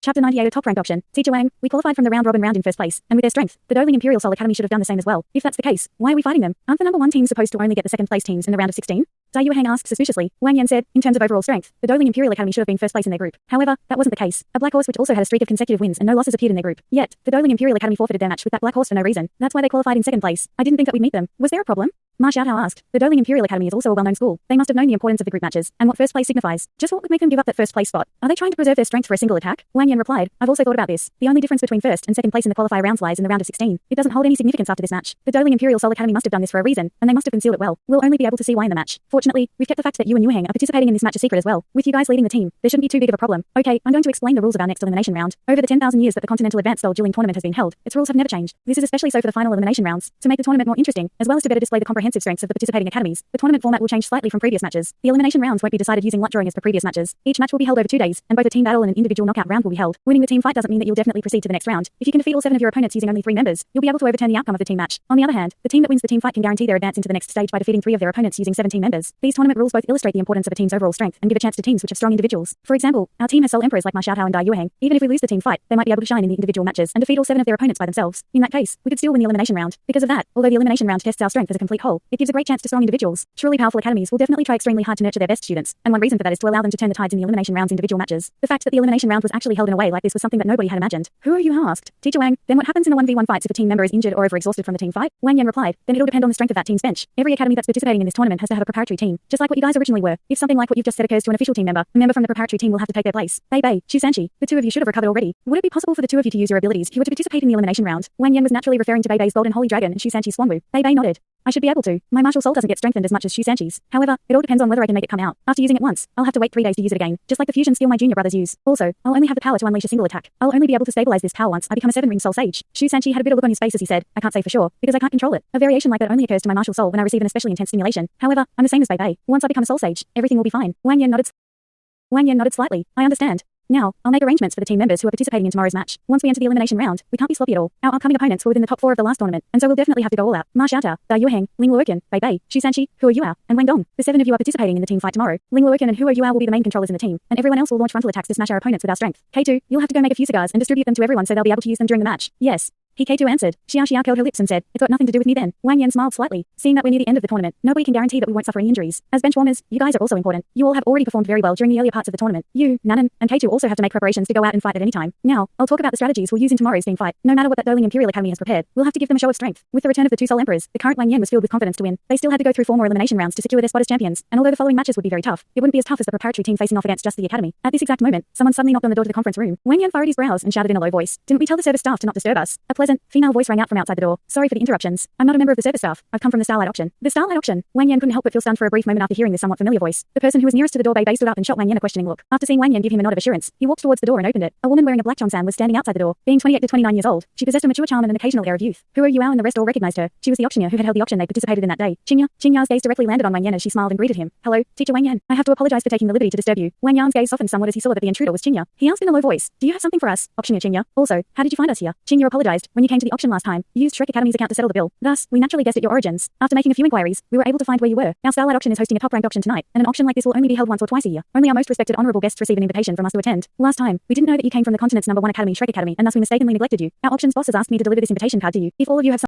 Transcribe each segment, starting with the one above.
Chapter 98 A top-ranked option. Teacher Wang, we qualified from the round-robin round in first place, and with their strength, the Douluo Imperial Soul Academy should have done the same as well. If that's the case, why are we fighting them? Aren't the number 1 teams supposed to only get the second-place teams in the round of 16? Dalu asked suspiciously. Wang Yan said, in terms of overall strength, the Douluo Imperial Academy should have been first place in their group. However, that wasn't the case. A black horse which also had a streak of consecutive wins and no losses appeared in their group. Yet, the Douluo Imperial Academy forfeited their match with that black horse for no reason. That's why they qualified in second place. I didn't think that we'd meet them. Was there a problem? Ma Xiaotao asked. The Douluo Imperial Academy is also a well-known school. They must have known the importance of the group matches, and what first place signifies. Just what would make them give up that first place spot? Are they trying to preserve their strength for a single attack? Wang Yan replied, I've also thought about this. The only difference between first and second place in the qualifier rounds lies in the round of 16. It doesn't hold any significance after this match. The Douluo Imperial Soul Academy must have done this for a reason, and they must have concealed it well. We'll only be able to see why in the match. Fortunately, we've kept the fact that you and Yuheng are participating in this match a secret as well. With you guys leading the team, there shouldn't be too big of a problem. Okay, I'm going to explain the rules of our next elimination round. Over the 10,000 years that the Continental Advanced Style Dueling Tournament has been held, its rules have never changed. This is especially so for the final elimination rounds. To make the tournament more interesting, as well as to better display the comprehensive strengths of the participating academies, the tournament format will change slightly from previous matches. The elimination rounds won't be decided using luck drawing as per previous matches. Each match will be held over 2 days, and both a team battle and an individual knockout round will be held. Winning the team fight doesn't mean that you'll definitely proceed to the next round. If you can defeat all 7 of your opponents using only 3 members, you'll be able to overturn the outcome of the team match. On the other hand, the team that wins the team fight can guarantee their advance into the next stage by defeating 3 of their opponents using 17 members. These tournament rules both illustrate the importance of a team's overall strength and give a chance to teams which have strong individuals. For example, our team has Soul Emperors like Ma Xiaotao and Dai Yuheng. Even if we lose the team fight, they might be able to shine in the individual matches and defeat all 7 of their opponents by themselves. In that case, we could still win the elimination round. Because of that, although the elimination round tests our strength as a complete whole, it gives a great chance to strong individuals. Truly powerful academies will definitely try extremely hard to nurture their best students, and one reason for that is to allow them to turn the tides in the elimination round's individual matches. The fact that the elimination round was actually held in a way like this was something that nobody had imagined. Who are you? Asked. Teacher Wang, then what happens in the 1v1 fights if a team member is injured or overexhausted from the team fight? Wang Yan replied, then it'll depend on the strength of that team's bench. Every academy that's participating in this tournament has to have a preparatory team, just like what you guys originally were. If something like what you've just said occurs to an official team member, a member from the preparatory team will have to take their place. Bei, Shu Sanchi, the 2 of you should have recovered already. Would it be possible for the 2 of you to use your abilities if you were to participate in the elimination round? Wang Yan was naturally referring to Bei's Golden Holy Dragon and Shu Sanchi's Swanwu. Bei nodded. I should be able to. My martial soul doesn't get strengthened as much as Shu Sanchi's. However, it all depends on whether I can make it come out. After using it once, I'll have to wait 3 days to use it again, just like the fusion skill my junior brothers use. Also, I'll only have the power to unleash a single attack. I'll only be able to stabilize this power once I become a 7-ring soul sage. Shu Sanchi had a bitter look on his face as he said, I can't say for sure, because I can't control it. A variation like that only occurs to my martial soul when I receive an especially intense stimulation. However, I'm the same as Bei. Once I become a soul sage, everything will be fine. Wang Yan nodded slightly. I understand. Now, I'll make arrangements for the team members who are participating in tomorrow's match. Once we enter the elimination round, we can't be sloppy at all. Our upcoming opponents were within the top 4 of the last tournament, and so we'll definitely have to go all out. Ma Xiaotao, Da Yuheng, Ling Luoken, Bei, Shu Sanchi, Hua Yuao, and Wang Dong. The 7 of you are participating in the team fight tomorrow. Ling Luoken and Hua Yuao will be the main controllers in the team, and everyone else will launch frontal attacks to smash our opponents with our strength. K2, you'll have to go make a few cigars and distribute them to everyone so they'll be able to use them during the match. Yes. K2 answered. Xia curled her lips and said, it's got nothing to do with me then. Wang Yan smiled slightly. Seeing that we're near the end of the tournament, nobody can guarantee that we won't suffer any injuries. As bench warmers, you guys are also important. You all have already performed very well during the earlier parts of the tournament. You, Nanan, and K2 also have to make preparations to go out and fight at any time. Now, I'll talk about the strategies we'll use in tomorrow's team fight. No matter what that Douluo Imperial Academy has prepared, we'll have to give them a show of strength. With the return of the 2 Soul Emperors, the current Wang Yan was filled with confidence to win. They still had to go through 4 more elimination rounds to secure their spot as champions, and although the following matches would be very tough, it wouldn't be as tough as the preparatory team facing off against just the academy. At this exact moment, someone suddenly knocked on the door to the conference room. Wang Yan furrowed his brows and shouted in a low voice, didn't we tell the service staff to not disturb us? A pleasant, female voice rang out from outside the door. Sorry for the interruptions. I'm not a member of the service staff. I've come from the Starlight Auction. The Starlight Auction. Wang Yan couldn't help but feel stunned for a brief moment after hearing this somewhat familiar voice. The person who was nearest to the door, Bei, stood up and shot Wang Yan a questioning look. After seeing Wang Yan give him a nod of assurance, he walked towards the door and opened it. A woman wearing a black cheongsam was standing outside the door. Being 28 to 29 years old, she possessed a mature charm and an occasional air of youth. Hua Yuao and the rest all recognized her. She was the auctioneer who had held the auction they participated in that day. Qingya's gaze directly landed on Wang Yan as she smiled and greeted him. Hello, teacher Wang Yan. I have to apologize for taking the liberty to disturb you. Wang Yan's gaze softened somewhat as he saw that the intruder was Qingya. He asked in a low voice, do you have something for us, auctioneer Qingya? Also, how did you find us here? Qingya apologized. When you came to the auction last time, you used Shrek Academy's account to settle the bill. Thus, we naturally guessed at your origins. After making a few inquiries, we were able to find where you were. Our Starlight Auction is hosting a top-ranked auction tonight, and an auction like this will only be held once or twice a year. Only our most respected honorable guests receive an invitation from us to attend. Last time, we didn't know that you came from the continent's #1 academy, Shrek Academy, and thus we mistakenly neglected you. Our auction's boss has asked me to deliver this invitation card to you. If all of you have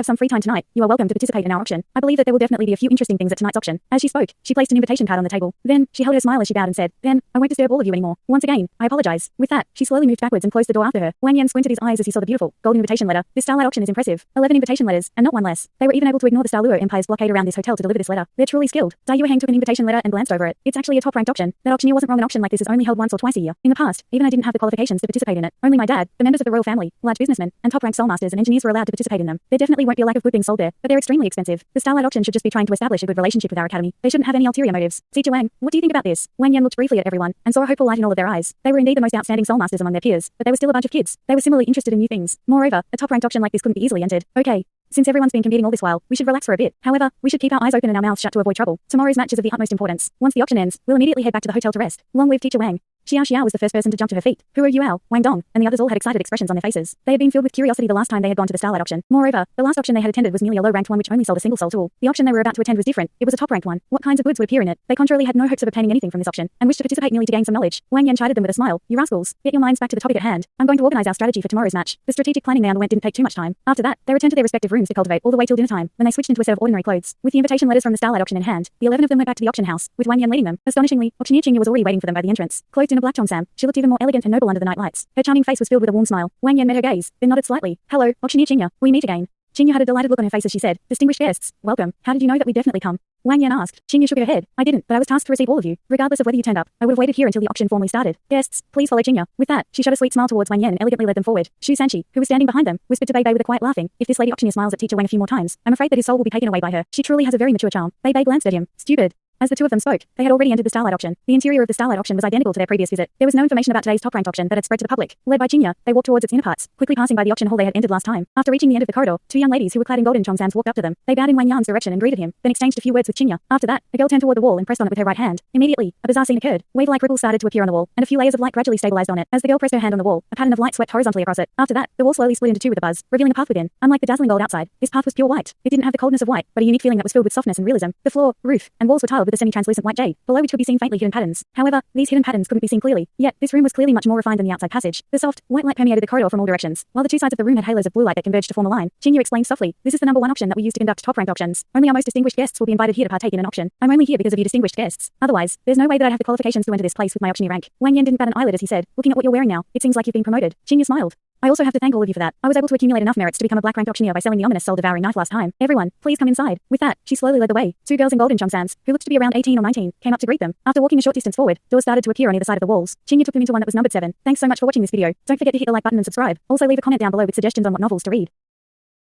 some free time tonight, you are welcome to participate in our auction. I believe that there will definitely be a few interesting things at tonight's auction. As she spoke, she placed an invitation card on the table. Then, she held her smile as she bowed and said, then, I won't disturb all of you anymore. Once again, I apologize. With that, she slowly moved backwards and closed the door after her. Wang Yan squinted his eyes as he saw the beautiful, golden invitation letter. This Starlight Auction is impressive. 11 invitation letters, and not one less. They were even able to ignore the Dalu Empire's blockade around this hotel to deliver this letter. They're truly skilled. Dai Yuheng took an invitation letter and glanced over it. It's actually a top-ranked auction. That auctioneer wasn't wrong. An auction like this is only held once or twice a year. In the past, even I didn't have the qualifications to participate in it. Only my dad, the members of the royal family, large businessmen, and top-ranked soul masters and engineers were allowed to participate in them. There definitely won't be a lack of good things sold there, but they're extremely expensive. The Starlight Auction should just be trying to establish a good relationship with our academy. They shouldn't have any ulterior motives. Teacher Wang, what do you think about this? Wang Yan looked briefly at everyone and saw a hopeful light in all of their eyes. They were indeed the most outstanding soul masters among their peers, but they were still a bunch of kids. They were similarly interested in new things. Moreover, a top-ranked auction like this couldn't be easily entered. Okay. Since everyone's been competing all this while, we should relax for a bit. However, we should keep our eyes open and our mouths shut to avoid trouble. Tomorrow's match is of the utmost importance. Once the auction ends, we'll immediately head back to the hotel to rest. Long live Teacher Wang. Xiao Xiao was the first person to jump to her feet. Huo Yuao, Wang Dong, and the others all had excited expressions on their faces. They had been filled with curiosity the last time they had gone to the Starlight auction. Moreover, the last auction they had attended was merely a low-ranked one which only sold a single soul tool. The auction they were about to attend was different. It was a top-ranked one. What kinds of goods would appear in it? They contrarily had no hopes of obtaining anything from this auction, and wished to participate merely to gain some knowledge. Wang Yan chided them with a smile. You rascals, get your minds back to the topic at hand. I'm going to organize our strategy for tomorrow's match. The strategic planning they underwent didn't take too much time. After that, they returned to their respective rooms to cultivate all the way till dinner time, when they switched into a set of ordinary clothes. With the invitation letters from the Starlight auction in hand, the 11 of them went back to the auction house, with Wang Yan leading them. Astonishingly, auctioneer Qingya was already waiting for them by the entrance. Clothed in a black cheongsam, she looked even more elegant and noble under the night lights. Her charming face was filled with a warm smile. Wang Yan met her gaze, then nodded slightly. Hello, auctioneer Qingya, we meet again. Qingya had a delighted look on her face as she said, distinguished guests, welcome. How did you know that we'd definitely come? Wang Yan asked. Qingya shook her head. I didn't, but I was tasked to receive all of you. Regardless of whether you turned up, I would have waited here until the auction formally started. Guests, please follow Qingya. With that, she shot a sweet smile towards Wang Yan and elegantly led them forward. Shu Sanqi, who was standing behind them, whispered to Bei Bei with a quiet laughing. If this lady auctioneer smiles at teacher Wang a few more times, I'm afraid that his soul will be taken away by her. She truly has a very mature charm. Bei Bei glanced at him. Stupid. As the two of them spoke, they had already entered the Starlight auction. The interior of the Starlight auction was identical to their previous visit. There was no information about today's top-ranked auction that had spread to the public. Led by Qingya, they walked towards its inner parts, quickly passing by the auction hall they had entered last time. After reaching the end of the corridor, two young ladies who were clad in golden cheongsams walked up to them. They bowed in Wang Yan's direction and greeted him, then exchanged a few words with Qingya. After that, a girl turned toward the wall and pressed on it with her right hand. Immediately, a bizarre scene occurred. Wave-like ripples started to appear on the wall, and a few layers of light gradually stabilized on it. As the girl pressed her hand on the wall, a pattern of light swept horizontally across it. After that, the wall slowly split into two with a buzz, revealing a path within. Unlike the dazzling gold outside, this path was pure white. It didn't have the coldness of white, but a unique feeling that was filled with softness and realism. The floor, roof, and walls were tiled with a semi-translucent white jade, below which could be seen faintly hidden patterns. However, these hidden patterns couldn't be seen clearly. Yet, this room was clearly much more refined than the outside passage. The soft, white light permeated the corridor from all directions, while the two sides of the room had halos of blue light that converged to form a line. Qingya explained softly, this is the #1 auction that we use to conduct top-ranked auctions. Only our most distinguished guests will be invited here to partake in an auction. I'm only here because of you distinguished guests. Otherwise, there's no way that I'd have the qualifications to enter this place with my auctioneer rank. Wang Yan didn't bat an eyelid as he said, looking at what you're wearing now, it seems like you've been promoted. Qingya smiled. I also have to thank all of you for that. I was able to accumulate enough merits to become a black-ranked auctioneer by selling the ominous soul-devouring knife last time. Everyone, please come inside. With that, she slowly led the way. Two girls in golden cheongsams, who looked to be around 18 or 19, came up to greet them. After walking a short distance forward, doors started to appear on either side of the walls. Qingya took them into one that was numbered 7. Thanks so much for watching this video. Don't forget to hit the like button and subscribe. Also leave a comment down below with suggestions on what novels to read.